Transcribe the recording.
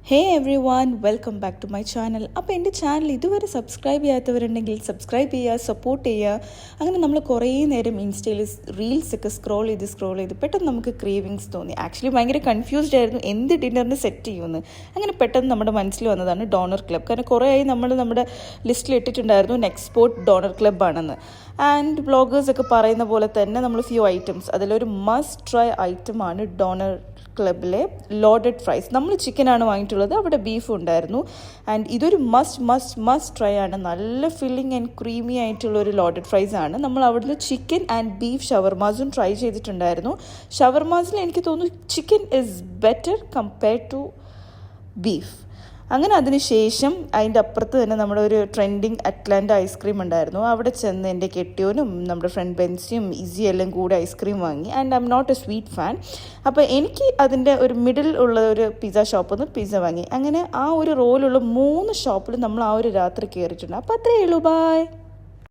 Hey everyone welcome back to my channel. അപ്പോൾ എൻ്റെ channel ഇതുവരെ സബ്സ്ക്രൈബ് ചെയ്യാത്തവരുണ്ടെങ്കിൽ സബ്സ്ക്രൈബ് ചെയ്യുക, സപ്പോർട്ട് ചെയ്യുക. അങ്ങനെ നമ്മൾ കുറേ നേരം ഇൻസ്റ്റയിൽ റീൽസൊക്കെ സ്ക്രോൾ ചെയ്ത് പെട്ടെന്ന് നമുക്ക് ക്രേവിങ്സ് തോന്നി. ആക്ച്വലി ഭയങ്കര കൺഫ്യൂസ്ഡ് ആയിരുന്നു എന്ത് ഡിന്നറിന് സെറ്റ് ചെയ്യുമെന്ന്. അങ്ങനെ പെട്ടെന്ന് നമ്മുടെ മനസ്സിൽ വന്നതാണ് ഡോണർ ക്ലബ്. കാരണം കുറേ ആയി നമ്മൾ നമ്മുടെ ലിസ്റ്റിൽ ഇട്ടിട്ടുണ്ടായിരുന്നു നെക്സ്റ്റ് സ്പോട്ട് ഡോണർ ക്ലബ്ബാണെന്ന്. ആൻഡ് ബ്ലോഗേഴ്സൊക്കെ പറയുന്ന പോലെ തന്നെ നമ്മൾ ഫ്യൂ ഐറ്റംസ്, അതിലൊരു മസ്റ്റ് ട്രൈ ഐറ്റമാണ് ഡോണർ ക്ലബിലെ ലോഡഡ് ഫ്രൈസ്. നമ്മൾ ചിക്കനാണ് വാങ്ങിയിട്ടുള്ളത്, അവിടെ ബീഫ് ഉണ്ടായിരുന്നു. ആൻഡ് ഇതൊരു മസ്റ്റ് ട്രൈ ആണ്. നല്ല ഫില്ലിംഗ് ആൻഡ് ക്രീമി ആയിട്ടുള്ള ഒരു ലോഡഡ് ഫ്രൈസ് ആണ്. നമ്മൾ അവിടുന്ന് ചിക്കൻ ആൻഡ് ബീഫ് ഷവർമാസും ട്രൈ ചെയ്തിട്ടുണ്ടായിരുന്നു. ഷവർമാസിൽ എനിക്ക് തോന്നുന്നു chicken is better compared to beef. അങ്ങനെ അതിനുശേഷം അതിൻ്റെ അപ്പുറത്ത് തന്നെ നമ്മുടെ ഒരു ട്രെൻഡിങ് അറ്റ്ലാന്റ ഐസ്ക്രീം ഉണ്ടായിരുന്നു. അവിടെ ചെന്ന് എൻ്റെ കെട്ടിയോനും നമ്മുടെ ഫ്രണ്ട് ബെൻസിയും ഈസി എല്ലാം കൂടെ ഐസ്ക്രീം വാങ്ങി. And I'm not a sweet fan. അപ്പോൾ എനിക്ക് അതിൻ്റെ ഒരു മിഡിൽ ഉള്ള ഒരു പിസ്സ ഷോപ്പിൽ നിന്ന് പിസ്സ വാങ്ങി. അങ്ങനെ ആ ഒരു റോലുള്ള 3 ഷോപ്പിൽ നമ്മൾ ആ ഒരു രാത്രി കയറിയിട്ടുണ്ട്. അപ്പോൾ അത്രയേ ഉള്ളൂ. ബൈ.